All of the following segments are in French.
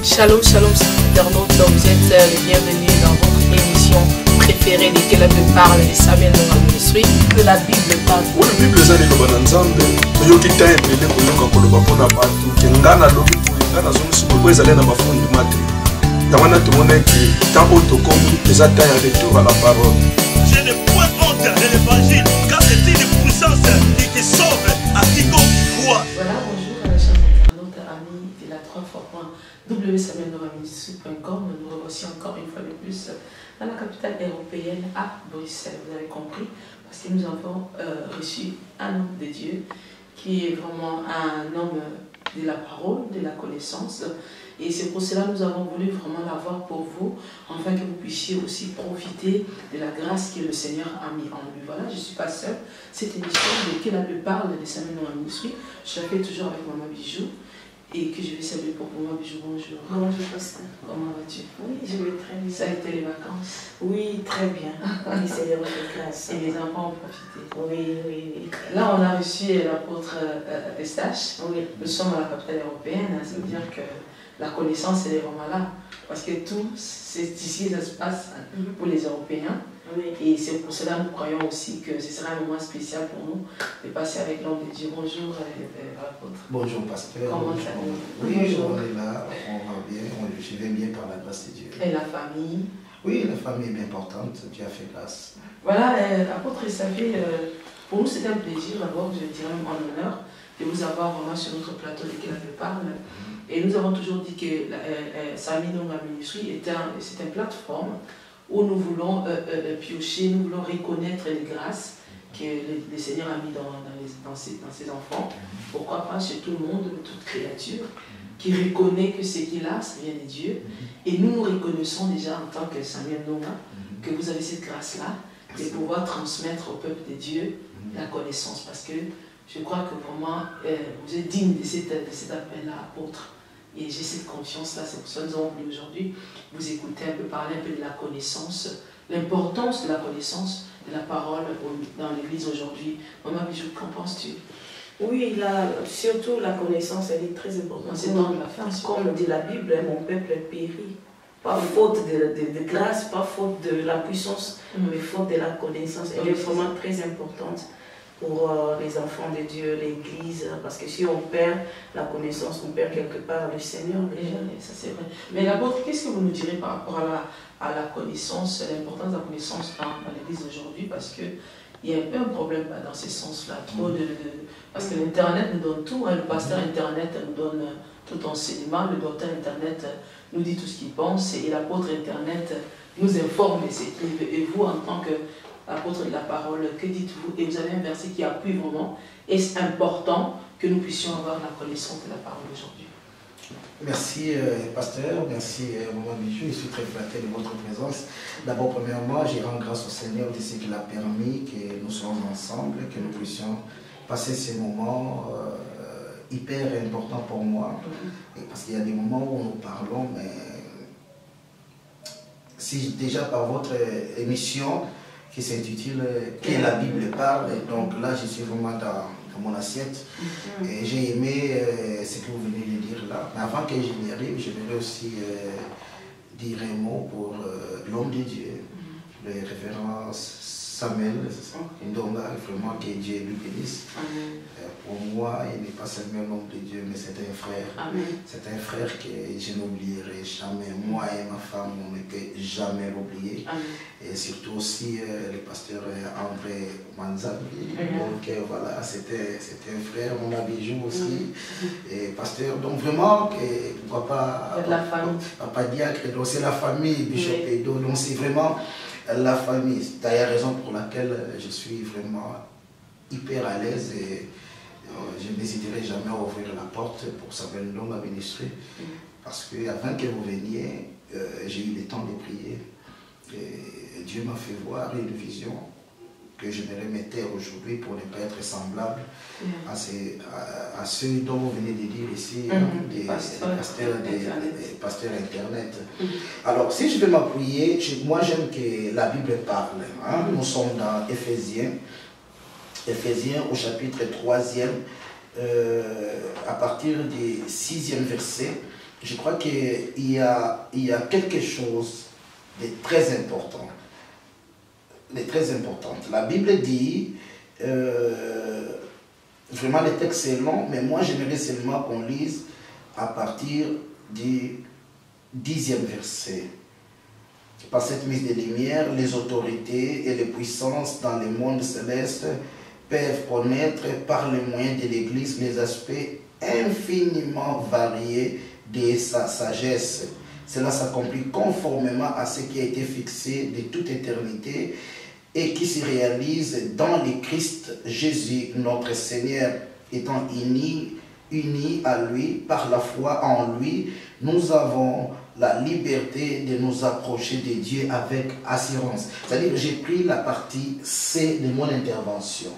Shalom, shalom, internautes, vous êtes les bienvenus dans votre émission préférée de Que la Bible parle, les Samuel Nonga Ministry. Que la Bible parle. Oui, la Bible est dans le Nzambe. Il y a qui t'a appelé pour nous quand on va pour la partout. Qui n'a pas l'objet pour nous. Dans son sous le aller dans ma fond du matin. Il y a un autre monde qui tant auto comme les attaques à retour à la parole. Je n'ai point honte de l'évangile, car c'est une puissance qui sauve à quiconque croit. Voilà, bonjour à la chers internautes, amis de la 3x.wsamuelnovaministry.com. Nous revoici encore une fois de plus dans la capitale européenne à Bruxelles. Vous avez compris, parce que nous avons reçu un homme de Dieu qui est vraiment un homme de la parole, de la connaissance. Et c'est pour cela que nous avons voulu vraiment l'avoir pour vous, afin que vous puissiez aussi profiter de la grâce que le Seigneur a mis en lui. Voilà, je ne suis pas seule. Cette émission de Que la Bible parle de Samuel Nonga Ministry, je la fais toujours avec Maman Bijou. Et que je vais saluer pour Maman Bijou. Bonjour. Bonjour, pasteur. Comment vas-tu? Oui, je vais très bien. Ça a été les vacances? Oui, très bien. Oui, c'est les grâce. Et les enfants ont profité. Oui, oui, oui. Là, on a reçu l'apôtre Eustache. Oui. Nous sommes à la capitale européenne. Ça veut dire que la connaissance, elle est vraiment là. Parce que tout, c'est ici que ça se passe pour les Européens. Oui. Et c'est pour cela que nous croyons aussi que ce sera un moment spécial pour nous de passer avec l'homme de Dieu. Bonjour, l'apôtre. Bonjour, pasteur. Comment bonjour. ça va? Oui, Bonjour. on est là, on va bien, je vais bien par la grâce de Dieu. Et la famille? Oui, la famille est bien importante, Dieu a fait grâce. Voilà, apôtre Xavier, pour nous c'est un plaisir d'abord, je dirais même en honneur, de vous avoir vraiment sur notre plateau de Que la Bible parle. Et nous avons toujours dit que Samuel Nonga Ministry c'est une plateforme où nous voulons piocher, nous voulons reconnaître les grâces que le Seigneur a mis dans ses enfants. Pourquoi pas chez tout le monde, toute créature, qui reconnaît que ce qu'il a, ça vient de Dieu. Et nous reconnaissons déjà en tant que Samuel Nonga que vous avez cette grâce-là de pouvoir transmettre au peuple de Dieu la connaissance. Parce que je crois que vraiment, vous êtes digne de cet appel-là, apôtre. Et j'ai cette confiance-là, c'est pour ça que nous avons voulu aujourd'hui vous écouter un peu, parler un peu de la connaissance, l'importance de la connaissance, de la parole dans l'Église aujourd'hui. Maman Bijou, qu'en penses-tu? Oui, surtout la connaissance, elle est très importante. C'est dans la fin. Comme dit la Bible, mon peuple périt. Pas faute de grâce, pas faute de la puissance, mais faute de la connaissance. Elle est vraiment très importante pour les enfants de Dieu, l'Église, parce que si on perd la connaissance, on perd quelque part le Seigneur déjà. Ça c'est vrai. Mais l'apôtre, qu'est-ce que vous nous direz par rapport à la connaissance, l'importance de la connaissance dans l'Église aujourd'hui? Parce qu'il y a un peu un problème dans ce sens-là. Parce que l'Internet nous donne tout. Le pasteur Internet nous donne tout enseignement. Le docteur Internet nous dit tout ce qu'il pense. Et l'apôtre Internet nous informe de ce qu'il veut. Et vous, en tant que apôtre de la parole, que dites-vous? Et vous avez un verset qui appuie vraiment. Est-ce important que nous puissions avoir la connaissance de la parole aujourd'hui? Merci, pasteur, merci, Maman Bijou, je suis très flatté de votre présence. D'abord, premièrement, je rends grâce au Seigneur de ce qu'il a permis, que nous soyons ensemble, que nous puissions passer ces moments hyper importants pour moi. Et parce qu'il y a des moments où nous parlons, mais si déjà par votre émission, qui s'intitule Que la Bible parle. Et donc là, je suis vraiment dans mon assiette. Et j'ai aimé ce que vous venez de dire là. Mais avant que je n'y arrive, j'aimerais aussi dire un mot pour l'homme de Dieu, le révérend Samuel Nonga, vraiment que Dieu lui bénisse. Pour moi, il n'est pas seulement un homme de Dieu, mais c'est un frère. C'est un frère que je n'oublierai jamais. Moi et ma femme, on ne peut jamais l'oublier. Et surtout aussi le pasteur André Manzabi. Donc voilà, c'était un frère, mon Bijou aussi. Et pasteur, donc vraiment, pourquoi pas la famille. Papa Diacre, donc c'est la famille, Bishop Edo, donc c'est vraiment la famille. C'est d'ailleurs raison pour laquelle je suis vraiment hyper à l'aise et je n'hésiterai jamais à ouvrir la porte pour Samuel Nonga Ministry parce que avant que vous veniez, j'ai eu le temps de prier et Dieu m'a fait voir une vision que je me remettais aujourd'hui pour ne pas être semblable à ceux dont vous venez de dire ici, des pasteurs Internet. Alors, si je vais m'appuyer, moi j'aime que la Bible parle. Nous sommes dans Éphésiens au chapitre 3e, à partir du 6e verset. je crois qu'il y a quelque chose de très important. La Bible dit, vraiment le texte est long, mais moi j'aimerais seulement qu'on lise à partir du 10e verset. Par cette mise de lumière, les autorités et les puissances dans le monde céleste peuvent connaître par le moyen de l'Église les aspects infiniment variés de sa sagesse. Cela s'accomplit conformément à ce qui a été fixé de toute éternité et qui se réalise dans le Christ Jésus, notre Seigneur, étant unis à lui par la foi en lui. Nous avons la liberté de nous approcher de Dieu avec assurance. C'est-à-dire que j'ai pris la partie C de mon intervention.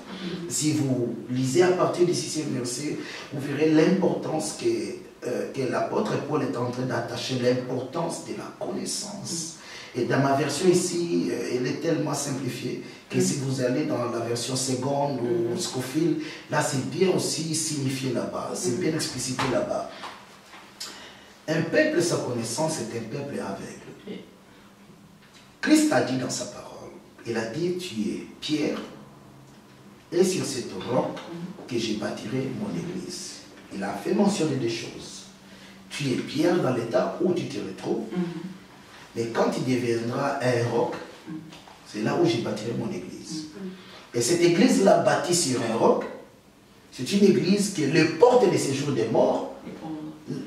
Si vous lisez à partir du 6e verset, vous verrez l'importance que l'apôtre Paul est en train d'attacher, l'importance de la connaissance. Et dans ma version ici, elle est tellement simplifiée que si vous allez dans la version seconde ou Scofield, là c'est bien aussi signifié là-bas, c'est bien explicité là-bas. Un peuple sans connaissance est un peuple aveugle. Christ a dit dans sa parole, il a dit, tu es pierre, et sur cette roc que je bâtirai mon église. Il a fait mentionner des choses. Tu es pierre dans l'état où tu te retrouves, mais quand tu deviendras un roc, c'est là où je bâtirai mon église. Et cette église-là bâtie sur un roc, c'est une église qui est le porte de séjour des morts.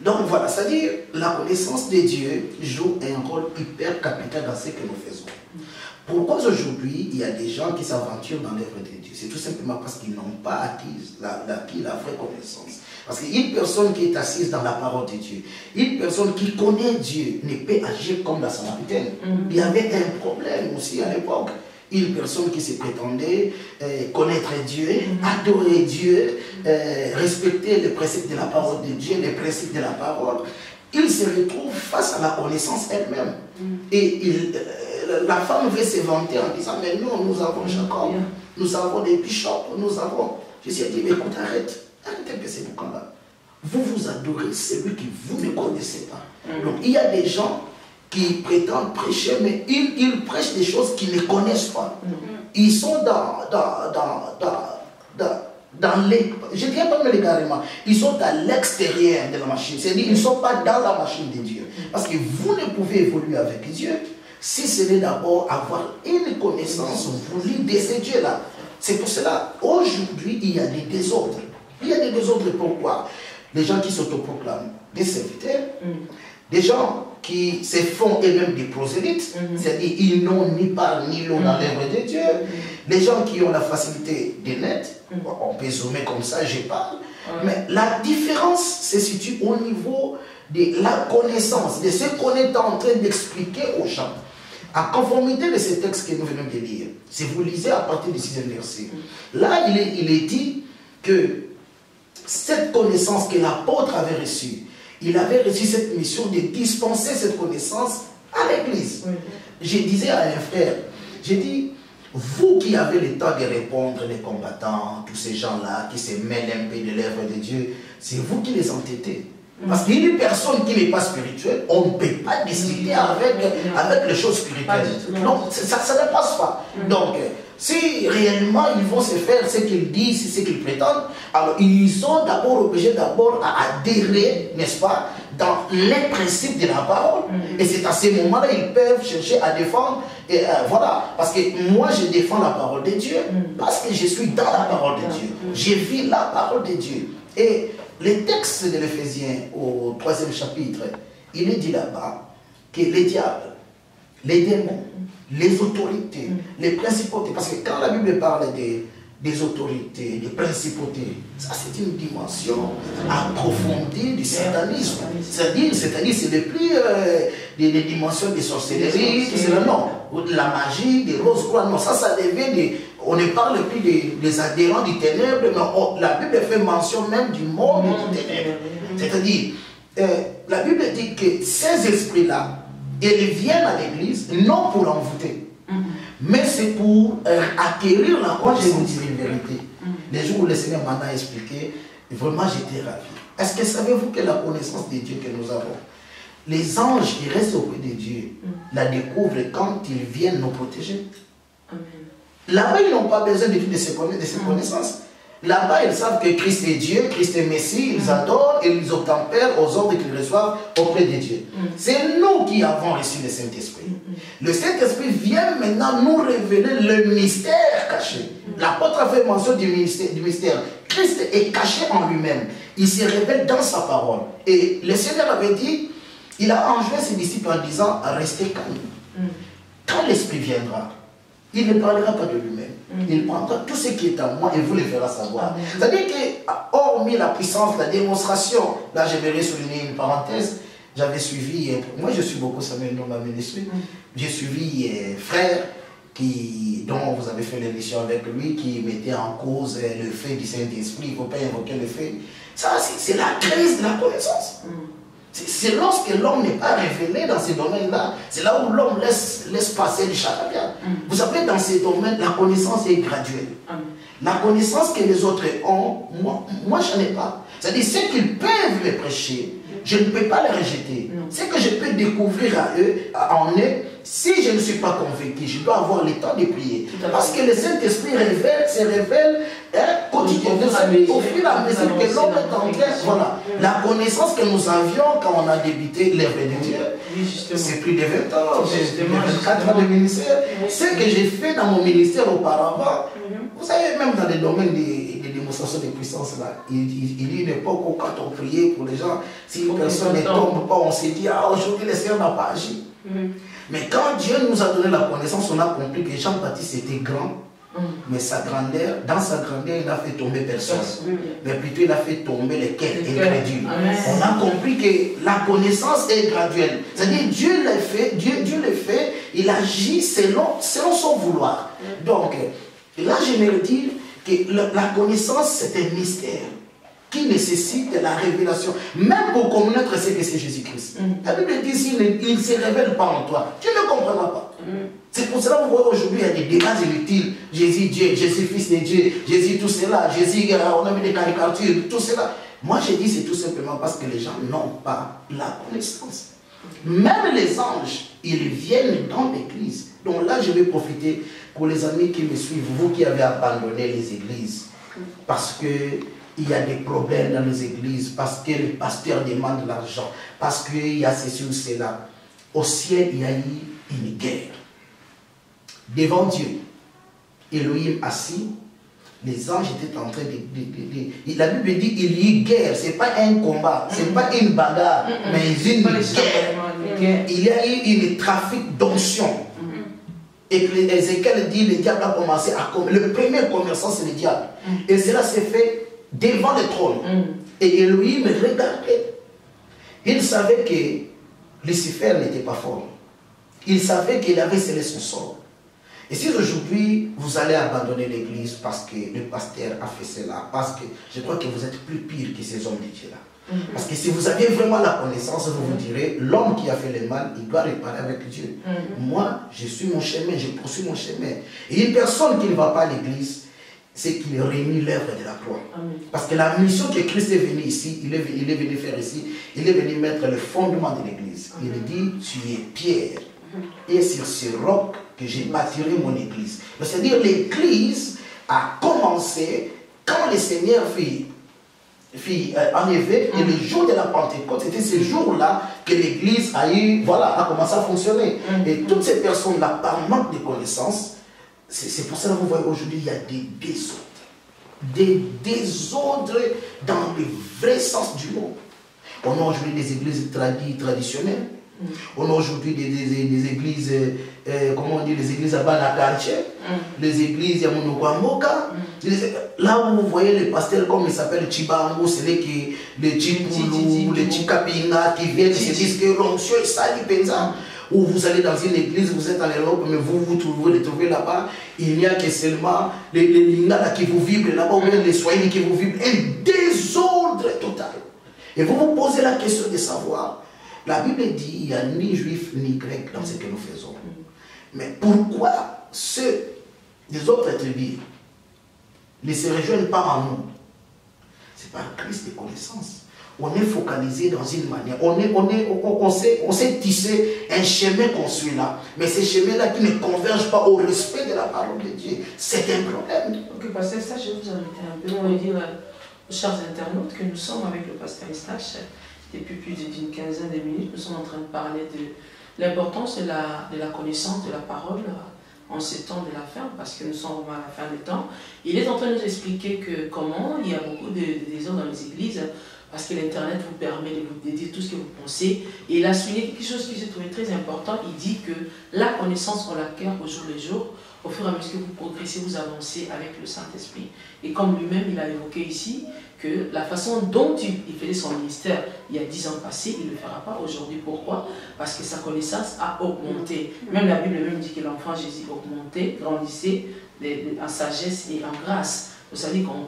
Donc voilà, c'est-à-dire la connaissance de Dieu joue un rôle hyper capital dans ce que nous faisons. Pourquoi aujourd'hui il y a des gens qui s'aventurent dans l'œuvre de Dieu? C'est tout simplement parce qu'ils n'ont pas acquis la vraie connaissance. Parce qu'une personne qui est assise dans la parole de Dieu, une personne qui connaît Dieu ne peut agir comme la Samaritaine. Il y avait un problème aussi à l'époque. Une personne qui se prétendait connaître Dieu, adorer Dieu, respecter les préceptes de la parole de Dieu, les principes de la parole, il se retrouve face à la connaissance elle-même. Et la femme veut se vanter en disant, mais non, nous avons Jacob, nous avons des bishops, nous avons... Je suis dit, mais écoute, arrête un peu ces bouquins-là. Vous adorez celui que vous ne connaissez pas. Donc il y a des gens qui prétendent prêcher, mais ils prêchent des choses qu'ils ne connaissent pas. Ils sont dans les... Je ne dirais pas même carrément. Ils sont à l'extérieur de la machine. C'est-à-dire qu'ils ne sont pas dans la machine de Dieu. Parce que vous ne pouvez évoluer avec Dieu si ce n'est d'abord avoir une connaissance voulue de ce Dieu-là. C'est pour cela, aujourd'hui, il y a des désordres. Il y a des désordres, pourquoi? Les gens qui s'autoproclament des serviteurs, des gens qui se font eux-mêmes des prosélytes, c'est-à-dire ils n'ont ni part ni l'eau dans l'œuvre de Dieu, les gens qui ont la facilité des nets, on peut zoomer comme ça, je parle, mais la différence se situe au niveau de la connaissance, de ce qu'on est en train d'expliquer aux gens. À conformité de ce texte que nous venons de lire, si vous lisez à partir du 6e verset, là il est dit que cette connaissance que l'apôtre avait reçue, il avait reçu cette mission de dispenser cette connaissance à l'église. Je disais à un frère, j'ai dit, vous qui avez le temps de répondre les combattants, tous ces gens-là qui se mêlent un peu de l'œuvre de Dieu, c'est vous qui les entêtez. Parce qu'il y a une personne qui n'est pas spirituelle, on ne peut pas discuter avec les choses spirituelles. Donc ça ne passe pas. Donc si réellement ils vont se faire ce qu'ils disent, ce qu'ils prétendent, alors ils sont d'abord obligés à adhérer, n'est-ce pas, dans les principes de la parole. Et c'est à ces moments-là qu'ils peuvent chercher à défendre. Et voilà, parce que moi je défends la parole de Dieu, parce que je suis dans la parole de Dieu. Je vis la parole de Dieu. Et le texte de l'Éphésiens au 3e chapitre, il est dit là-bas que les diables, les démons, les autorités, les principautés, parce que quand la Bible parle des autorités, des principautés, ça c'est une dimension approfondie du satanisme. C'est-à-dire c'est le plus des dimensions de sorcellerie, non, de la magie, des roses croix, non, ça devient on ne parle plus des adhérents du ténèbre, mais la Bible fait mention même du monde du ténèbre. C'est-à-dire, la Bible dit que ces esprits-là, ils viennent à l'église, non pour envoûter, mais c'est pour acquérir la croix. Je vous dis une vérité. Les jours où le Seigneur m'en a expliqué, Vraiment, j'étais ravi. Est-ce que savez-vous que la connaissance de Dieu que nous avons, les anges qui restent auprès de Dieu la découvrent quand ils viennent nous protéger? Là-bas, ils n'ont pas besoin de ces connaissances. Là-bas, ils savent que Christ est Dieu, Christ est Messie, ils adorent et ils obtempèrent aux ordres qu'ils reçoivent auprès de Dieu. C'est nous qui avons reçu le Saint-Esprit. Le Saint-Esprit vient maintenant nous révéler le mystère caché. L'apôtre a fait mention du mystère. Christ est caché en lui-même. Il se révèle dans sa parole. Et le Seigneur avait dit, il a enjoint ses disciples en disant, restez calmes. Quand l'Esprit viendra, il ne parlera pas de lui-même. Il prendra tout ce qui est en moi et vous le fera savoir. C'est-à-dire que, hormis la puissance, la démonstration, là je vais souligner une parenthèse, j'avais suivi, moi je suis beaucoup Samuel dans ma ministère, j'ai suivi frère dont vous avez fait l'émission avec lui, qui mettait en cause le fait du Saint-Esprit, il ne faut pas invoquer le fait. Ça, c'est la crise de la connaissance. C'est lorsque l'homme n'est pas révélé dans ces domaines-là, c'est là où l'homme laisse passer le charabia. Vous savez, dans ces domaines, la connaissance est graduelle. La connaissance que les autres ont, moi je n'en ai pas. C'est-à-dire, ce qu'ils peuvent me prêcher, je ne peux pas les rejeter. Ce que je peux découvrir en eux, si je ne suis pas convaincu, je dois avoir le temps de prier. Parce que le Saint-Esprit se révèle quotidiennement au fur et à mesure que l'homme est en train. Voilà. La connaissance que nous avions quand on a débuté l'œuvre de Dieu, c'est plus de 20 ans, j'ai 24 ans de ministère. Ce que j'ai fait dans mon ministère auparavant, vous savez, même dans les domaines des démonstrations de puissance, là, il y a une époque où quand on priait pour les gens, si une personne ne tombe pas, on s'est dit, ah, aujourd'hui le Seigneur n'a pas agi. Mais quand Dieu nous a donné la connaissance, on a compris que Jean-Baptiste était grand, mais sa grandeur, dans sa grandeur, il n'a fait tomber personne. Mais plutôt, il a fait tomber les quêtes incrédules. On a compris que la connaissance est graduelle. C'est-à-dire, Dieu le fait, il agit selon son vouloir. Donc, là, j'aimerais dire que la connaissance, c'est un mystère qui nécessite la révélation, même pour connaître ce que c'est Jésus-Christ. La Bible dit, s'il ne se révèle pas en toi, tu ne comprendras pas. C'est pour cela que vous voyez aujourd'hui, il y a des débats inutiles. Jésus Dieu, Jésus Fils de Dieu, Jésus tout cela, Jésus, on a mis des caricatures, tout cela. Moi, je dis, c'est tout simplement parce que les gens n'ont pas la connaissance. Même les anges, ils viennent dans l'église. Donc là, je vais profiter pour les amis qui me suivent, vous qui avez abandonné les églises, parce que il y a des problèmes dans les églises, parce que le pasteur demande de l'argent, parce qu'il y a ceci ou cela. Au ciel, il y a eu une guerre. Devant Dieu, Elohim assis, les anges étaient en train de... La Bible dit qu'il y a eu guerre, ce n'est pas un combat, ce n'est pas une bagarre, mais une guerre. Il y a eu un trafic d'onction. Et Ézéchiel dit, le diable a commencé à commercer. Le premier commerçant, c'est le diable. Et cela s'est fait devant le trône. Et Elohim regardait. Il savait que Lucifer n'était pas fort. Il savait qu'il avait scellé son sort. Et si aujourd'hui vous allez abandonner l'église parce que le pasteur a fait cela, parce que je crois que vous êtes plus pire que ces hommes de Dieu là. Parce que si vous aviez vraiment la connaissance, vous vous direz, l'homme qui a fait le mal, il doit réparer avec Dieu. Moi, je suis mon chemin, je poursuis mon chemin. Et une personne qui ne va pas à l'église, c'est qu'il réunit l'œuvre de la croix. Parce que la mission que Christ est venu ici, il est venu faire ici, il est venu mettre le fondement de l'église. Il dit, tu es pierre. Et sur ce roc que j'ai bâtirai mon église. C'est-à-dire l'église a commencé quand le Seigneur fit enlever et le jour de la Pentecôte, c'était ce jour-là que l'église a commencé à fonctionner. Et toutes ces personnes-là, par manque de connaissances, c'est pour ça que vous voyez aujourd'hui, il y a des désordres. Des désordres dans le vrai sens du mot. On a aujourd'hui des églises traditionnelles. On a aujourd'hui des églises, comment on dit, les églises à Banakarche, les églises à Monokwamoka. Là où vous voyez les pasteurs, comme ils s'appellent Chibango, c'est les Chipoulou, les Chikapinga qui viennent et se disent que l'onction est sali pensa. Ou vous allez dans une église, vous êtes en Europe, mais vous trouvez là-bas, il n'y a que seulement les Lingala qui vous vibrent là-bas, ou bien les Swahili qui vous vibrent, un désordre total. Et vous vous posez la question de savoir. La Bible dit qu'il n'y a ni juif ni grec dans ce que nous faisons. Mais pourquoi ceux des autres tribus ne se rejoignent pas en nous? c'est par crise de connaissance. On est focalisé dans une manière, on sait tisser un chemin qu'on suit là, mais ce chemin-là qui ne converge pas au respect de la parole de Dieu, c'est un problème. Ok, pasteur, ça, je vais vous inviter un peu, on va dire aux chers internautes que nous sommes avec le pasteur Eustache depuis plus d'une quinzaine de minutes. Nous sommes en train de parler de l'importance de la connaissance de la parole en ces temps de la fin, parce que nous sommes à la fin des temps. Il est en train de nous expliquer que comment il y a beaucoup de désordre dans les églises, parce que l'Internet vous permet de dire tout ce que vous pensez. Et il a souligné quelque chose que j'ai trouvé très important. Il dit que la connaissance, on l'acquiert au jour le jour, au fur et à mesure que vous progressez, vous avancez avec le Saint-Esprit. Et comme lui-même, il a évoqué ici que la façon dont il faisait son ministère il y a 10 ans passés, il ne le fera pas aujourd'hui. Pourquoi? Parce que sa connaissance a augmenté. Même la Bible même dit que l'enfant Jésus augmentait, grandissait en sagesse et en grâce. Vous savez qu'on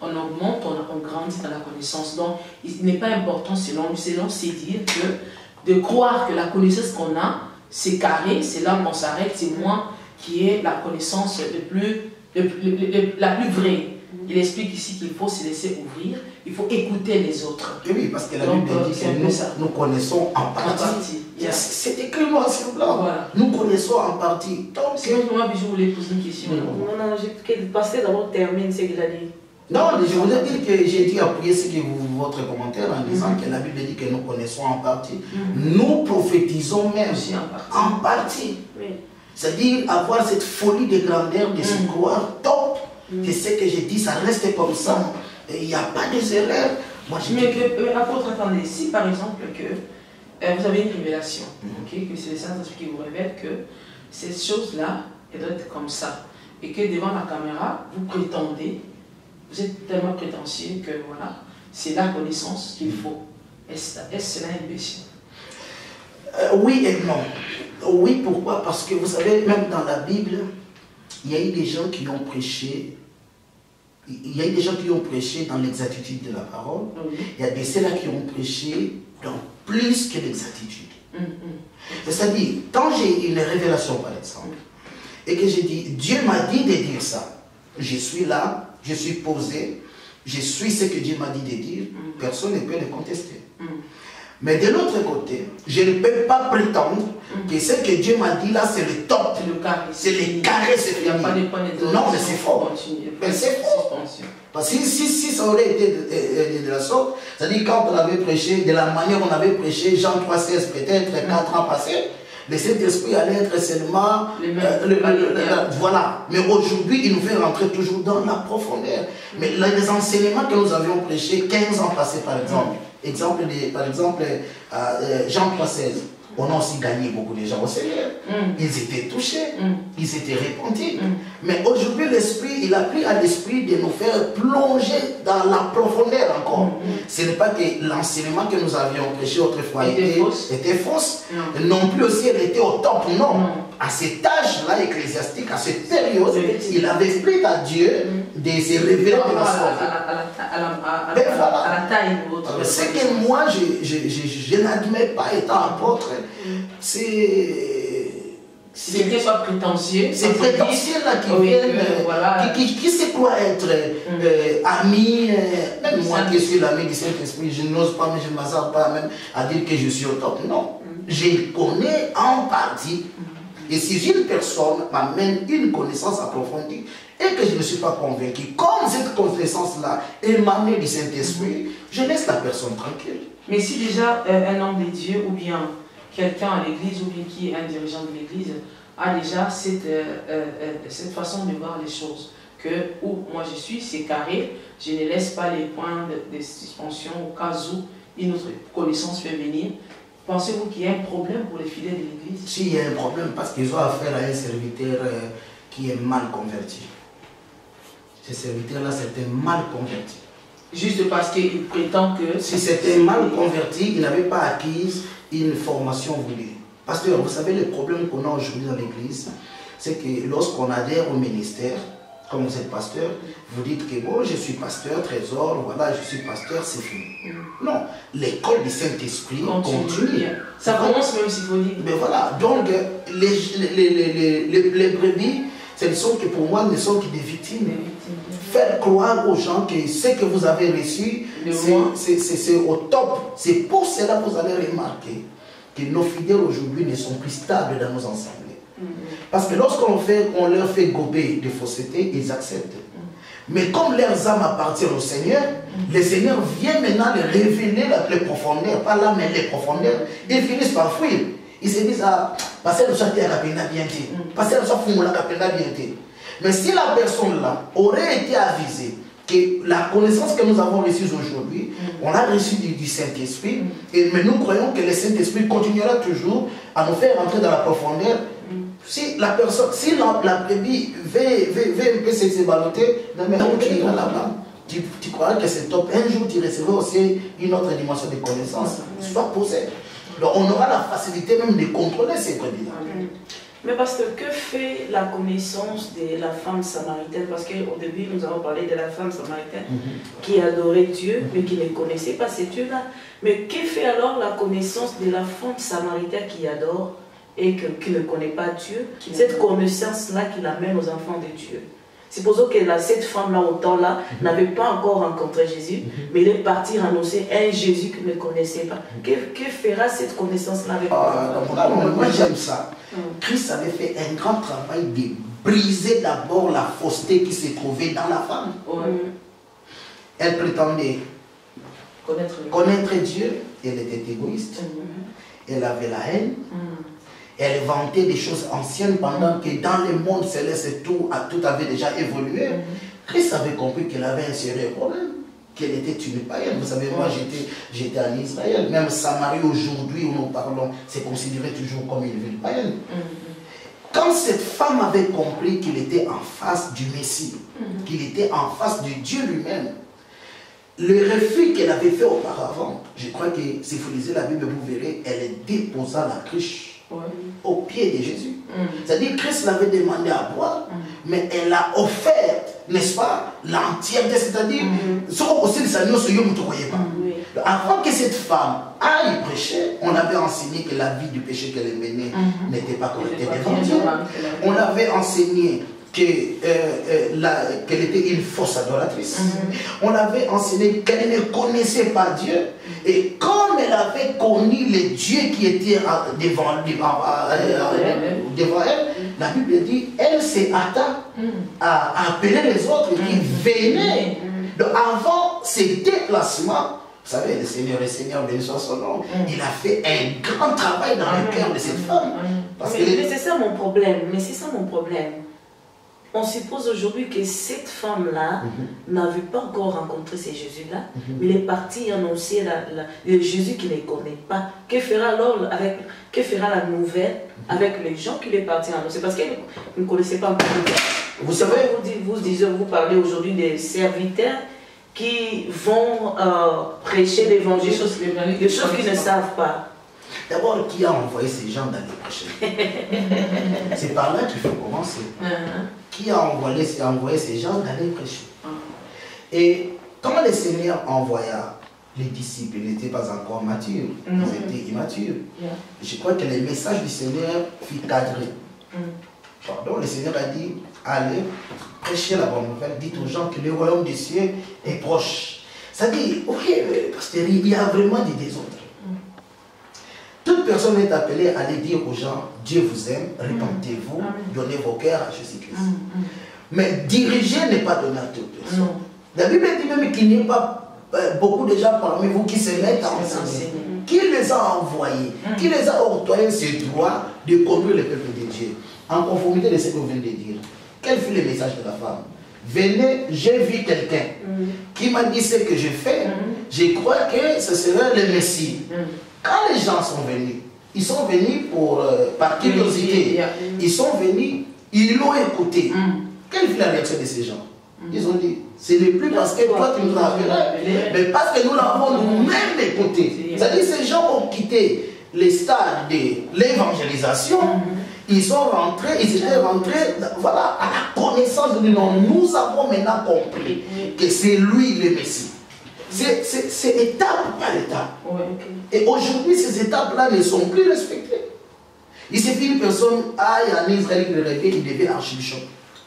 augmente, on grandit dans la connaissance. Donc, il n'est pas important selon c'est dire que de croire que la connaissance qu'on a, c'est carré, c'est là qu'on s'arrête, c'est moi qui ai la connaissance la plus vraie. Il explique ici qu'il faut se laisser ouvrir, il faut écouter les autres. Et oui, parce que la Bible dit que nous connaissons en partie. C'est écrit noir sur blanc. Voilà. Nous connaissons en partie. Donc, moi, je voulais poser une question. Non, le pasteur d'abord termine ce qu'il a dit. Non, je voulais dire que j'ai dû appuyer votre commentaire en disant que la Bible dit que nous connaissons en partie. Nous prophétisons même en partie. Oui. C'est-à-dire avoir cette folie de grandeur de se croire top. C'est ce que j'ai dit, ça reste comme ça. Il n'y a pas de erreurs. Mais apôtre, attendez, si par exemple que vous avez une révélation, que c'est le Saint-Esprit qui vous révèle que cette chose-là, elle doit être comme ça, et que devant la caméra, vous prétendez, vous êtes tellement prétentieux que voilà, c'est la connaissance qu'il faut. Est-ce cela un péché? Oui et non. Oui, pourquoi? Parce que vous savez, même dans la Bible, il y a eu des gens qui ont prêché. Il y a eu des gens qui ont prêché dans l'exactitude de la parole. Il y a des ceux-là qui ont prêché dans plus que l'exactitude. C'est-à-dire, quand j'ai une révélation, par exemple, et que j'ai dit, Dieu m'a dit de dire ça, je suis là, je suis posé, je suis ce que Dieu m'a dit de dire, personne ne peut le contester. Mais de l'autre côté, je ne peux pas prétendre que ce que Dieu m'a dit là, c'est le top. C'est le carré, c'est fini. Non, mais c'est faux. Mais c'est faux. Parce que si ça aurait été de la sorte, c'est-à-dire quand on avait prêché, de la manière dont on avait prêché, Jean 3,16 peut-être, 4 ans passés, le Saint-Esprit allait être seulement... voilà. Mais aujourd'hui, il nous fait rentrer toujours dans la profondeur. Mais les enseignements que nous avions prêchés 15 ans passés, par exemple, par exemple, Jean 3,16, on a aussi gagné beaucoup de gens au Seigneur. Ils étaient touchés, ils étaient repentis. Mais aujourd'hui, l'Esprit, il a pris à l'Esprit de nous faire plonger dans la profondeur encore. Ce n'est pas que l'enseignement que nous avions prêché autrefois était fausse. Non plus aussi, elle était au top. Non. À cet âge-là ecclésiastique, à cette période, il avait pris à Dieu de se révéler de la sorte. À la taille de votre... Ce que moi, je n'admets pas étant apôtre, c'était pas prétentieux. C'est prétentieux là qui viennent, voilà. qui se croit être ami, même moi qui suis l'ami du Saint-Esprit, je n'ose pas, mais je ne m'hasarde pas même à dire que je suis au top. Non, je connais en partie. Et si une personne m'amène une connaissance approfondie et que je ne suis pas convaincu, comme cette connaissance-là émanée du Saint-Esprit, je laisse la personne tranquille. Mais si déjà un homme de Dieu ou bien quelqu'un à l'église ou bien qui est un dirigeant de l'église a déjà cette façon de voir les choses, que où moi je suis, c'est carré, je ne laisse pas les points de suspension au cas où une autre connaissance peut venir. Pensez-vous qu'il y a un problème pour les fidèles de l'église? Si, il y a un problème parce qu'ils ont affaire à un serviteur qui est mal converti. Ce serviteur-là, c'était mal converti. Juste parce qu'il prétend que... Si c'était mal converti, il n'avait pas acquis une formation voulue. Pasteur, vous savez, le problème qu'on a aujourd'hui dans l'église, c'est que lorsqu'on adhère au ministère, comme vous êtes pasteur, vous dites que bon, je suis pasteur, trésor, voilà, je suis pasteur, c'est fini. Non, l'école du Saint-Esprit continue. Ça commence même s'il faut dire. Mais voilà, donc les brebis, ce ne sont que pour moi, ne sont que des victimes. Faire croire aux gens que ce que vous avez reçu, c'est au top. C'est pour cela que vous allez remarquer que nos fidèles aujourd'hui ne sont plus stables dans nos assemblées. Parce que lorsqu'on leur fait gober de fausseté, ils acceptent. Mais comme leurs âmes appartiennent au Seigneur, le Seigneur vient maintenant les révéler les profondeurs, pas là mais les profondeurs, ils finissent par fuir. Ils se disent, ah, passer le chantier à la peine bien été, passer le chantier à la peine bien été. Mais si la personne là aurait été avisée que la connaissance que nous avons reçue aujourd'hui, on a reçu du Saint-Esprit, mais nous croyons que le Saint-Esprit continuera toujours à nous faire entrer dans la profondeur. Si la personne, si la brebis veut un peu se balloter, mais où tu iras là-bas, tu croiras que c'est top. Un jour, tu recevras aussi une autre dimension de connaissance. Sois posé. Donc, on aura la facilité même de contrôler ces brebis-là. Mais parce que fait la connaissance de la femme samaritaine? Parce qu'au début, nous avons parlé de la femme samaritaine qui adorait Dieu, mais qui ne connaissait pas ce Dieu-là. Mais que fait alors la connaissance de la femme samaritaine qui adore et qui ne connaît pas Dieu? Cette connaissance-là qui l'amène aux enfants de Dieu. Supposons que cette femme-là, au temps-là, n'avait pas encore rencontré Jésus, mais elle est partie annoncer un Jésus qu'elle ne connaissait pas. Que fera cette connaissance-là avec moi, j'aime ça. Christ avait fait un grand travail de briser d'abord la fausseté qui se trouvait dans la femme. Elle prétendait connaître Dieu, elle était égoïste, elle avait la haine. Elle vantait des choses anciennes pendant que dans le monde céleste tout avait déjà évolué. Christ avait compris qu'elle avait un sérieux problème, qu'elle était une païenne. Vous savez, moi j'étais en Israël, même Samarie aujourd'hui où nous parlons, c'est considéré toujours comme une ville païenne. Quand cette femme avait compris qu'il était en face du Messie, qu'il était en face de Dieu lui-même, le refus qu'elle avait fait auparavant, je crois que si vous lisez la Bible, vous verrez, elle déposa la cruche au pied de Jésus. C'est-à-dire que Christ l'avait demandé à boire, mais elle a offert, n'est-ce pas, l'entièreté, c'est-à-dire, avant que cette femme aille prêcher, on avait enseigné que la vie du péché qu'elle menait n'était pas correcte devant Dieu. On avait enseigné qu'elle était une fausse adoratrice. On avait enseigné qu'elle ne connaissait pas Dieu. Et comme elle avait connu le Dieu qui était devant elle, la Bible dit, elle s'est hâta à appeler les autres qui venaient. Donc avant ce déplacement, vous savez, le Seigneur, béni soit son nom, il a fait un grand travail dans le cœur de cette femme. Mais c'est ça mon problème. On suppose aujourd'hui que cette femme-là n'avait pas encore rencontré ce Jésus-là, mais elle est partie annoncer le Jésus qu'il ne connaît pas. Que fera alors la nouvelle avec les gens qu'il est parti annoncer? Parce qu'elle ne connaissait pas encore. Vous savez, vous parlez aujourd'hui des serviteurs qui vont prêcher l'évangile, des choses qu'ils ne savent pas. D'abord, qui a envoyé ces gens d'aller prêcher? C'est par là qu'il faut commencer. Qui a envoyé ces gens d'aller prêcher? Et quand le Seigneur envoya les disciples, ils n'étaient pas encore matures, ils étaient immatures. Je crois que le message du Seigneur fut cadré. Pardon, le Seigneur a dit, allez, prêchez la bonne nouvelle, dites aux gens que le royaume des cieux est proche. Ça dit, ok, pasteur, il y a vraiment des désordres. Toute personne est appelée à aller dire aux gens, Dieu vous aime, repentez-vous, donnez vos cœurs à Jésus-Christ. Mais diriger n'est pas donner à toute personne. La Bible dit même qu'il n'y a pas beaucoup de gens parmi vous qui se mettent à enseigner. Qui les a envoyés? Qui les a octroyé ce droit de conduire le peuple de Dieu? En conformité de ce que vous venez de dire. Quel fut le message de la femme? Venez, j'ai vu quelqu'un qui m'a dit ce que je fais. Je crois que ce serait le Messie. Quand les gens sont venus, ils sont venus par curiosité. Ils sont venus, ils l'ont écouté. Quelle fut la réaction de ces gens? Ils ont dit, ce n'est plus parce que toi tu nous as appelé, mais parce que nous l'avons nous-mêmes écouté. C'est-à-dire que ces gens ont quitté les stades de l'évangélisation. Ils sont rentrés, ils étaient rentrés voilà, à la connaissance de nom. Nous avons maintenant compris que c'est lui le Messie. C'est étape par étape. Et aujourd'hui, ces étapes-là ne sont plus respectées. Il suffit qu'une personne aille en Israël, il devient archbishop.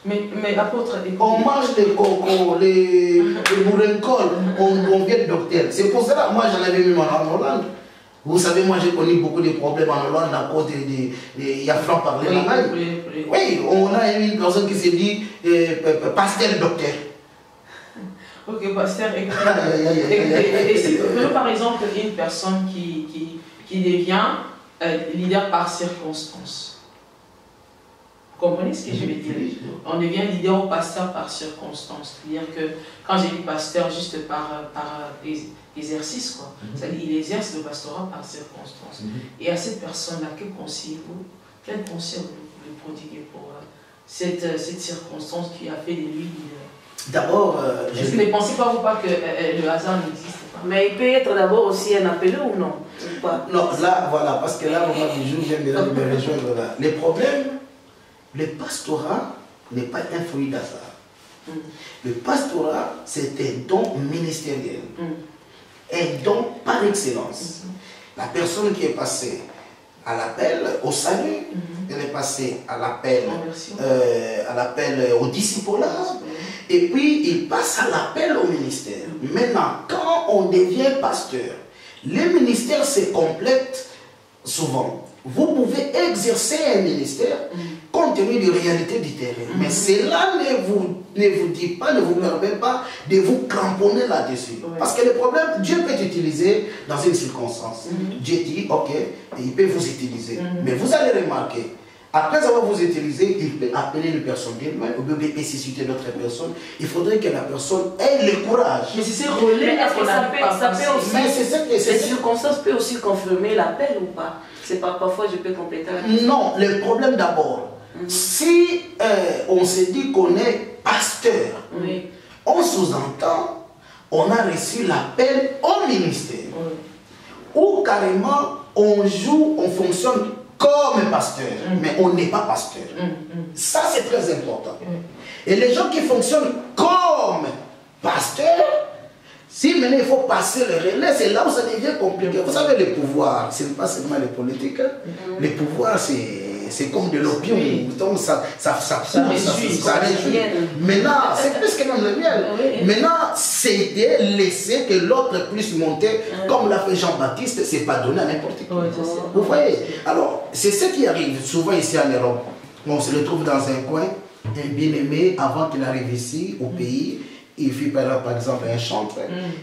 Mais apôtre, on mange les cocos, les bourrincol, on vient de docteur. C'est pour cela, moi j'en avais même en Hollande. Vous savez, moi j'ai connu beaucoup de problèmes en Hollande à cause il y a franc-parler. Oui, on a une personne qui s'est dit pasteur docteur. Ok, pasteur, et par exemple, une personne qui devient leader par circonstance. Vous comprenez ce que je veux dire? On devient leader ou pasteur par circonstance. C'est-à-dire que quand j'ai dit pasteur, juste par exercice, quoi. C'est-à-dire qu'il exerce le pastorat par circonstance. Et à cette personne-là, quel conseil vous prodiguez pour cette circonstance qui a fait de lui leader? D'abord, est-ce que ne pensez pas vous pas que le hasard n'existe pas? Mais il peut être d'abord aussi un appelé ou non? Ou pas? Non, là, voilà, parce que là, moment du jour, j'aime bien me rejoindre là. Les problèmes, le pastorat n'est pas un fruit d'hasard. Le pastorat, c'est un don ministériel. Un don par excellence. La personne qui est passée à l'appel au salut, elle est passée à l'appel au discipulat, et puis il passe à l'appel au ministère. Maintenant, quand on devient pasteur, les ministères se complètent souvent. Vous pouvez exercer un ministère compte tenu des réalités du terrain. Mais cela ne vous dit pas, ne vous permet pas de vous cramponner là-dessus. Parce que le problème, Dieu peut t'utiliser dans une circonstance. Dieu dit, ok, il peut vous utiliser. Mais vous allez remarquer, après avoir vous utilisé, il peut appeler une personne d'elle-même, ou peut susciter d'autres personnes. Il faudrait que la personne ait le courage. Mais c'est ces relais qu'on a ça peut aussi, les circonstances peuvent aussi confirmer l'appel ou pas? C'est pas parfois je peux compléter la question. Non, le problème d'abord, si on se dit qu'on est pasteur, on sous-entend, on a reçu l'appel au ministère. Ou carrément, on joue, on fonctionne comme pasteur, mais on n'est pas pasteur. Ça, c'est très important. Et les gens qui fonctionnent comme pasteur, si maintenant il faut passer le relais, c'est là où ça devient compliqué. Vous savez, le pouvoir, ce n'est pas seulement les politiques. Le pouvoir, c'est comme de l'opium. Donc ça réjouit. Maintenant, c'est plus que même le miel. Maintenant, c'est de laisser que l'autre puisse monter, comme l'a fait Jean-Baptiste, c'est pas donné à n'importe qui. Vous voyez? Alors, c'est ce qui arrive souvent ici en Europe. On se retrouve dans un coin, un bien-aimé, avant qu'il arrive ici, au pays. Il fit par exemple un chantre,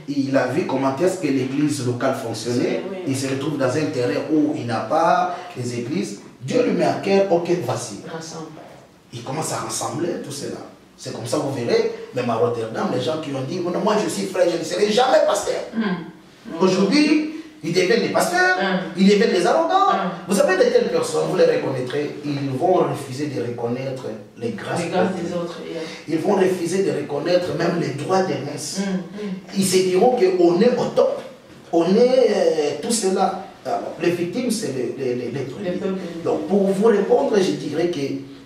il a vu comment est-ce que l'église locale fonctionnait, il se retrouve dans un terrain où il n'a pas les églises, Dieu lui met à cœur, ok, voici. Il commence à rassembler tout cela. C'est comme ça, vous verrez, même à Rotterdam, les gens qui ont dit, moi je suis frère, je ne serai jamais pasteur. Aujourd'hui, ils deviennent des pasteurs, ils deviennent des arrogants. Vous savez, de telles personnes, vous les reconnaîtrez, ils vont refuser de reconnaître les grâces des autres. Ils vont refuser de reconnaître même les droits des messes. Ils se diront qu'on est au top, on est tout cela. Alors, les victimes, c'est l'être humain. Donc, pour vous répondre, je dirais que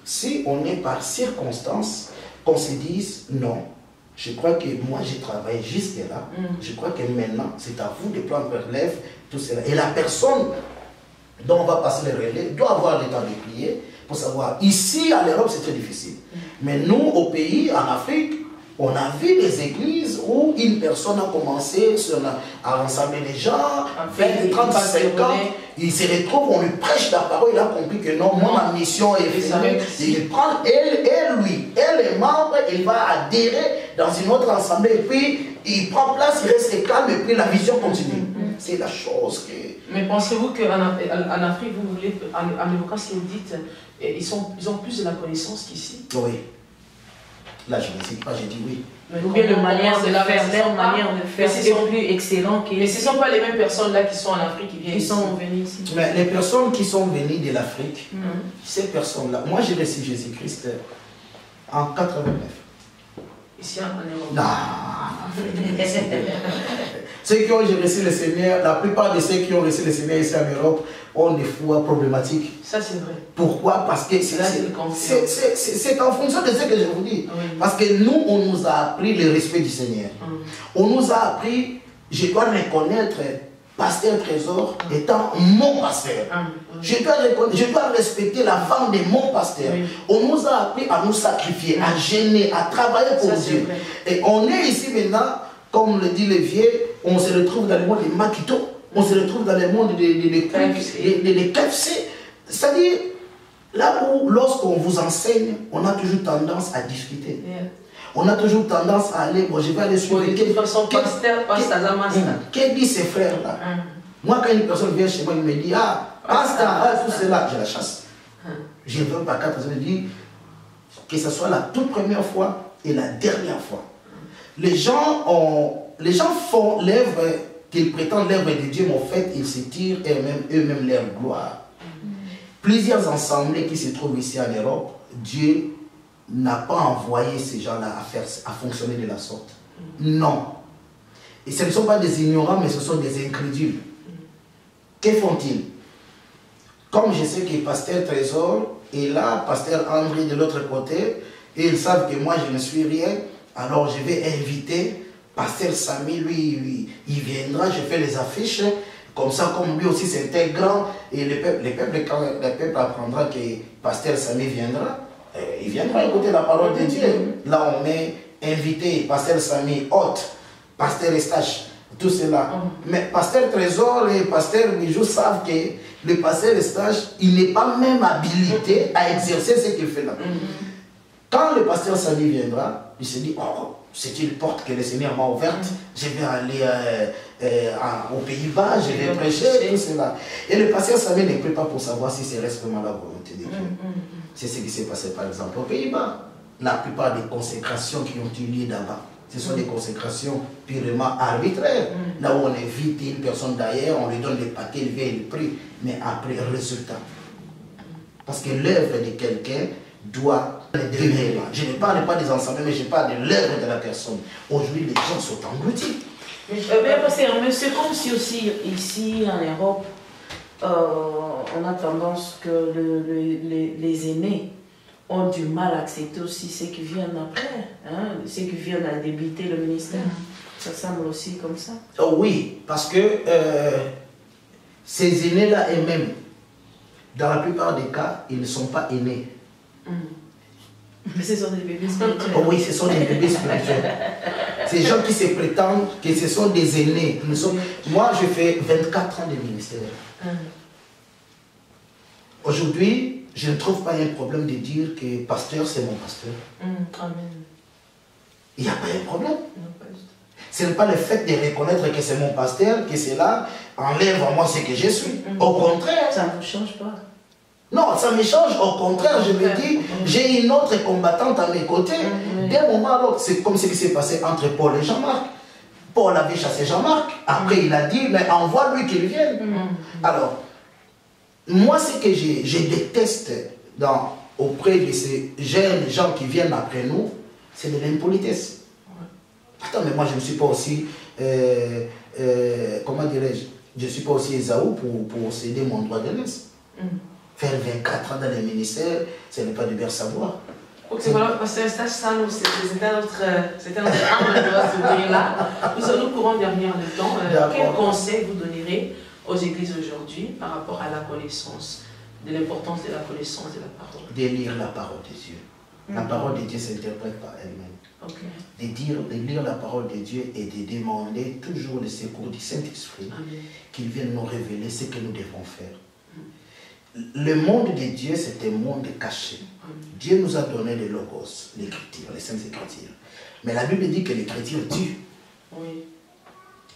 si on est par circonstance, qu'on se dise non. Je crois que moi, j'ai travaillé jusque-là. Je crois que maintenant, c'est à vous de prendre relève, tout cela. Et la personne dont on va passer le relais doit avoir le temps de prier pour savoir. Ici, en Europe, c'est très difficile. Mais nous, au pays, en Afrique, on a vu des églises où une personne a commencé à rassembler les gens, 20, 30, 50 ans, il se retrouve, on lui prêche la parole, il a compris que non, moi, ma mission est finie. Il prend, elle est membre, il va adhérer dans une autre assemblée, et puis il prend place, il reste calme, et puis la vision continue. C'est la chose que... Mais pensez-vous qu'en Afrique, vous voulez, en évoquant ce que vous dites, ils ont plus de la connaissance qu'ici? Oui. Là, je ne sais pas, j'ai dit oui. Ou bien leur manière de faire, c'est plus excellent. Mais ce ne sont pas les mêmes personnes là qui sont en Afrique qui viennent sont venues ici. Mais les personnes qui sont venues de l'Afrique, ces personnes-là, moi j'ai reçu Jésus-Christ en 89. Ici en Europe? Non. Ceux qui ont reçu le Seigneur, la plupart de ceux qui ont reçu le Seigneur ici en Europe ont des foi problématiques. Ça c'est vrai. Pourquoi? Parce que c'est en fonction de ce que je vous dis. Parce que nous, on nous a appris le respect du Seigneur. On nous a appris, je dois reconnaître pasteur Trésor étant mon pasteur. Je dois respecter la femme de mon pasteur. Oui. On nous a appris à nous sacrifier, à gêner, à travailler pour Dieu. Et on est ici maintenant, comme le dit le vieux, on se retrouve dans le monde des maquitos, on se retrouve dans le monde des KFC. C'est-à-dire, là où, lorsqu'on vous enseigne, on a toujours tendance à discuter. On a toujours tendance à aller, bon, je vais aller suivre. Qu'est-ce dit ces frères-là? Moi, quand une personne vient chez moi, il me dit, ah, pasteur, tout cela, je la chasse. Je ne veux pas 4 ans, je dis que ce soit la toute première fois et la dernière fois. Les gens font l'œuvre qu'ils prétendent l'œuvre de Dieu, mais en fait, ils se tirent eux-mêmes leur gloire. Plusieurs assemblées qui se trouvent ici en Europe, Dieu n'a pas envoyé ces gens-là à fonctionner de la sorte. Non. Et ce ne sont pas des ignorants, mais ce sont des incrédules. Que font-ils? Comme je sais que Pasteur Trésor est là, Pasteur André de l'autre côté, et ils savent que moi je ne suis rien, alors je vais inviter Pasteur Samy, lui, il viendra, je fais les affiches, comme ça, comme lui aussi c'est un grand, et le peuple apprendra que Pasteur Samy viendra. Il viendra écouter la parole de Dieu. Là, on met invité, Pasteur Samy, hôte, Pasteur Estache, tout cela. Mais Pasteur Trésor et Pasteur Bijou savent que le Pasteur Estache, il n'est pas même habilité à exercer ce qu'il fait là. Quand le Pasteur Samy viendra, il se dit, oh, c'est une porte que le Seigneur m'a ouverte, je vais aller aux Pays-Bas, je vais prêcher, tout cela. Et le Pasteur Samy ne prie pas pour savoir si c'est réellement la volonté de Dieu. C'est ce qui s'est passé par exemple aux Pays-Bas. La plupart des consécrations qui ont eu lieu là-bas, ce sont des consécrations purement arbitraires. Là où on invite une personne d'ailleurs, on lui donne des paquets, il vient, il prie, mais après résultat. Parce que l'œuvre de quelqu'un doit demeurer. Je ne parle pas des ensembles, mais je parle de l'œuvre de la personne. Aujourd'hui, les gens sont engloutis. Mais c'est comme si aussi, ici en Europe, on a tendance que les aînés ont du mal à accepter aussi ceux qui viennent après, hein, ceux qui viennent à débuter le ministère. Ça semble aussi comme ça. Oh oui, parce que ces aînés-là eux-mêmes, dans la plupart des cas, ils ne sont pas aînés. Mais ce sont des bébés spirituels. Oh oui, ce sont des bébés spirituels. Ces gens qui se prétendent que ce sont des aînés. Moi, je fais 24 ans de ministère. Aujourd'hui, je ne trouve pas un problème de dire que pasteur, c'est mon pasteur. Amen. Il n'y a pas un problème. Ce n'est pas le fait de reconnaître que c'est mon pasteur, que cela enlève en moi ce que je suis. Au contraire. Ça ne change pas. Non, ça me change. Au contraire, je me dis, j'ai une autre combattante à mes côtés. D'un moment à l'autre, c'est comme ce qui s'est passé entre Paul et Jean-Marc. Paul avait chassé Jean-Marc. Après, il a dit, mais envoie-lui qu'il vienne. Alors, moi, ce que je déteste auprès de ces jeunes gens qui viennent après nous, c'est de l'impolitesse. Attends, mais moi, je ne suis pas aussi, comment dirais-je, je ne suis pas aussi Esaü pour céder mon droit d'aînesse. Faire 24 ans dans les ministères, ce n'est pas du bien savoir. Ok, voilà, parce que c'était notre angle de s'ouvrir là. Nous courons derrière le temps. Quel conseil vous donnerez aux églises aujourd'hui par rapport à la connaissance, de l'importance de la connaissance de la parole? De lire la parole de Dieu. La parole de Dieu s'interprète par elle-même. De lire la parole de Dieu et de demander toujours le secours du Saint-Esprit qu'il vienne nous révéler ce que nous devons faire. Le monde de Dieu, c'est un monde caché. Dieu nous a donné le logos, l'écriture, les saintes écritures. Mais la Bible dit que l'écriture tue.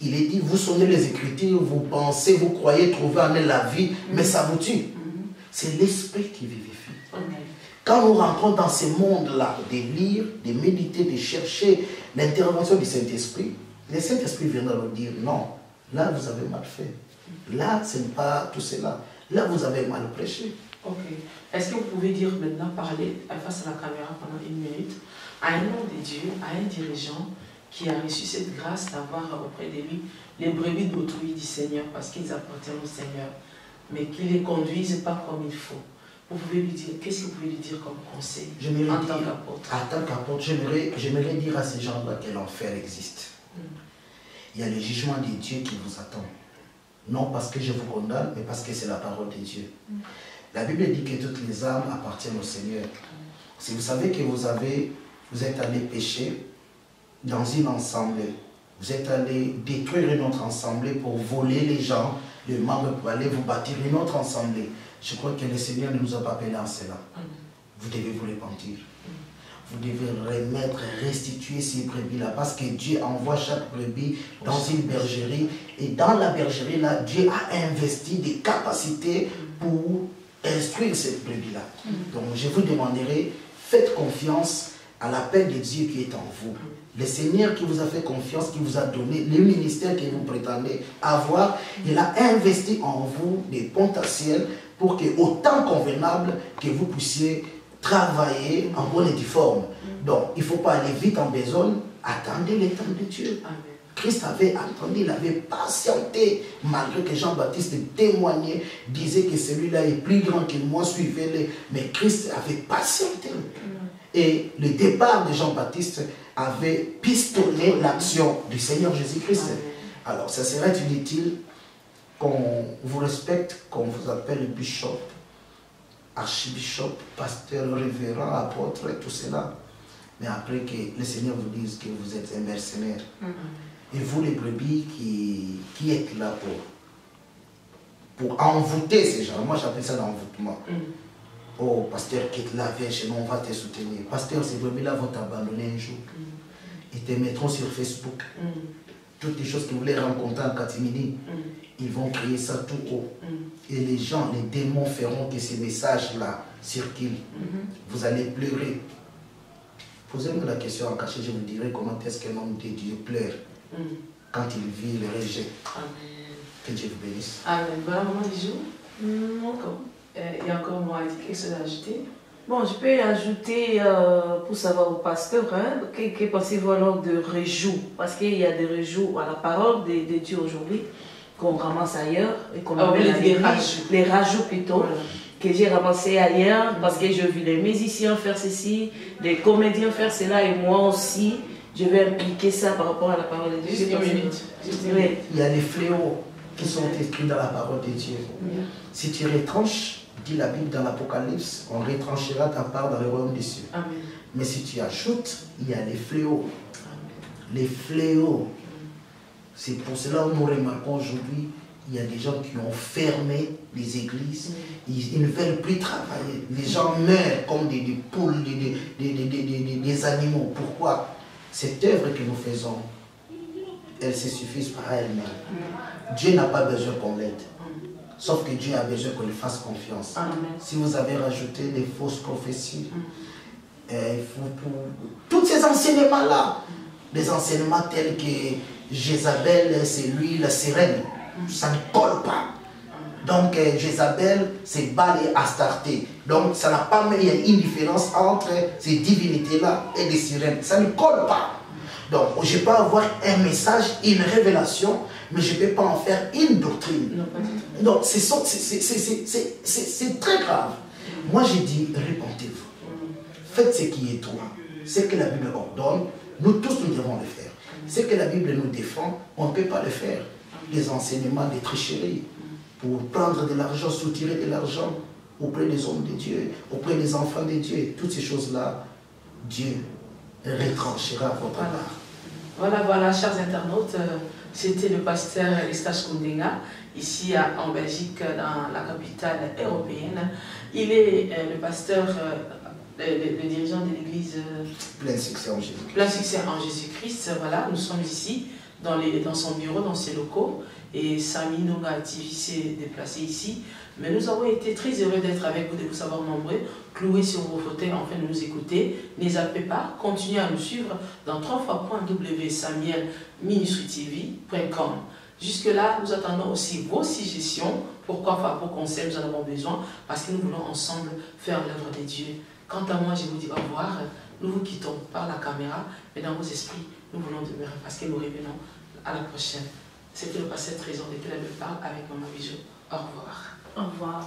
Il est dit, vous sonnez les écritures, vous pensez, vous croyez trouver en elle la vie, mais ça vous tue. C'est l'esprit qui vivifie. Quand nous rentrons dans ce monde-là, de lire, de méditer, de chercher l'intervention du Saint-Esprit, le Saint-Esprit viendra nous dire, non, là vous avez mal fait. Là, ce n'est pas tout cela. Là, vous avez mal prêché. Ok. Est-ce que vous pouvez dire maintenant, parler face à la caméra pendant 1 minute, à un homme de Dieu, à un dirigeant qui a reçu cette grâce d'avoir auprès de lui les brebis d'autrui du Seigneur parce qu'ils appartiennent au Seigneur, mais qui ne les conduisent pas comme il faut? Vous pouvez lui dire, qu'est-ce que vous pouvez lui dire comme conseil en tant qu'apôtre? En tant qu'apôtre, j'aimerais dire à ces gens-là que l'enfer existe. Il y a le jugement de Dieu qui vous attend. non parce que je vous condamne, mais parce que c'est la parole de Dieu. La Bible dit que toutes les âmes appartiennent au Seigneur. Si vous savez que vous êtes allé pécher dans une assemblée, vous êtes allé détruire une autre assemblée pour voler les gens, les membres pour aller vous bâtir une autre assemblée. Je crois que le Seigneur ne nous a pas appelés à cela. Vous devez vous repentir. Vous devez remettre, restituer ces brebis-là, parce que Dieu envoie chaque brebis dans une bergerie, et dans la bergerie-là, Dieu a investi des capacités pour instruire cette brebis-là. Donc je vous demanderai, faites confiance à l'appel de Dieu qui est en vous. Le Seigneur qui vous a fait confiance, qui vous a donné le ministère que vous prétendez avoir, il a investi en vous des potentiels pour que, au temps convenable, que vous puissiez travailler en bonne et due forme. Donc, il ne faut pas aller vite en besogne, attendez le temps de Dieu. Amen. Christ avait attendu, il avait patienté, malgré que Jean-Baptiste témoignait, disait que celui-là est plus grand que moi, suivez-le. Mais Christ avait patienté. Et le départ de Jean-Baptiste avait pistonné l'action du Seigneur Jésus-Christ. Alors, ça serait inutile qu'on vous respecte, qu'on vous appelle bishop, archibishop, pasteur, révérend, apôtre, tout cela. Mais après que le Seigneur vous dise que vous êtes un mercenaire. Et vous, les brebis qui êtes là pour envoûter ces gens. Moi, j'appelle ça l'envoûtement. Oh, pasteur, quitte la veille chez nous, on va te soutenir. Pasteur, ces brebis-là vont t'abandonner un jour. Ils te mettront sur Facebook. Toutes les choses que vous voulez rencontrer en catimini, ils vont crier ça tout haut. Et les gens, les démons feront que ces messages-là circulent. Vous allez pleurer. Posez-moi la question en cachet, je vous dirai comment est-ce qu'un homme de Dieu pleure quand il vit le rejet. Amen. Que Dieu vous bénisse. Amen. Voilà, maman Dijou. Encore. Il y a encore moi quelque chose à ajouter. Bon, je peux ajouter pour savoir au pasteur, hein, que pensez-vous alors de rejoues? Parce qu'il y a des rejoues à la parole de Dieu aujourd'hui qu'on ramasse ailleurs et qu'on appelle les rajouts plutôt. Voilà. Que j'ai ramassé ailleurs parce que je vis les musiciens faire ceci, les comédiens faire cela et moi aussi, je vais appliquer ça par rapport à la parole de Dieu. Il y a des fléaux qui sont écrits dans la parole de Dieu. Si tu retranches, dit la Bible dans l'Apocalypse, on retranchera ta part dans le royaume des cieux. Amen. Mais si tu ajoutes, il y a les fléaux. Amen. Les fléaux. C'est pour cela que nous remarquons aujourd'hui, il y a des gens qui ont fermé les églises. Ils ne veulent plus travailler. Les gens meurent comme des poules, des animaux. Pourquoi? Cette œuvre que nous faisons, elle se suffit par elle-même. Dieu n'a pas besoin qu'on l'aide. Sauf que Dieu a besoin qu'on lui fasse confiance. Amen. Si vous avez rajouté des fausses prophéties, tous ces enseignements-là, des enseignements tels que Jézabel, c'est lui la sirène, ça ne colle pas. Donc Jézabel, c'est Baal et Astarté. Donc ça n'a pas mis une différence entre ces divinités-là et les sirènes. Ça ne colle pas. Donc je peux avoir un message, une révélation, mais je ne peux pas en faire une doctrine. Donc c'est très grave. Moi j'ai dit, répentez-vous. Faites ce qui est droit. Ce que la Bible ordonne, nous tous nous devons le faire. Ce que la Bible nous défend, on ne peut pas le faire. Les enseignements des tricheries, pour prendre de l'argent, soutirer de l'argent auprès des hommes de Dieu, auprès des enfants de Dieu, toutes ces choses-là, Dieu retranchera votre part. Voilà, chers internautes, c'était le pasteur Eustache Koundenga, ici en Belgique, dans la capitale européenne. Il est le pasteur, le dirigeant de l'église Plein succès en Jésus-Christ. Plein succès en Jésus-Christ. Voilà, nous sommes ici, dans son bureau, dans ses locaux. Et Samy Nonga TV s'est déplacé ici. Mais nous avons été très heureux d'être avec vous, de vous savoir nombreux, cloués sur vos fauteuils, enfin de nous écouter. Ne zappez pas, continuez à nous suivre dans www.samuel-tv.com. Jusque-là, nous attendons aussi vos suggestions. Pourquoi pas, pour conseils, nous en avons besoin, parce que nous voulons ensemble faire l'œuvre de Dieu. Quant à moi, je vous dis au revoir. Nous vous quittons par la caméra, mais dans vos esprits, nous voulons demeurer, parce que nous revenons à la prochaine. C'était le pasteur Trésor de Quelle elle me parle avec Maman Bijou. Au revoir. Au revoir.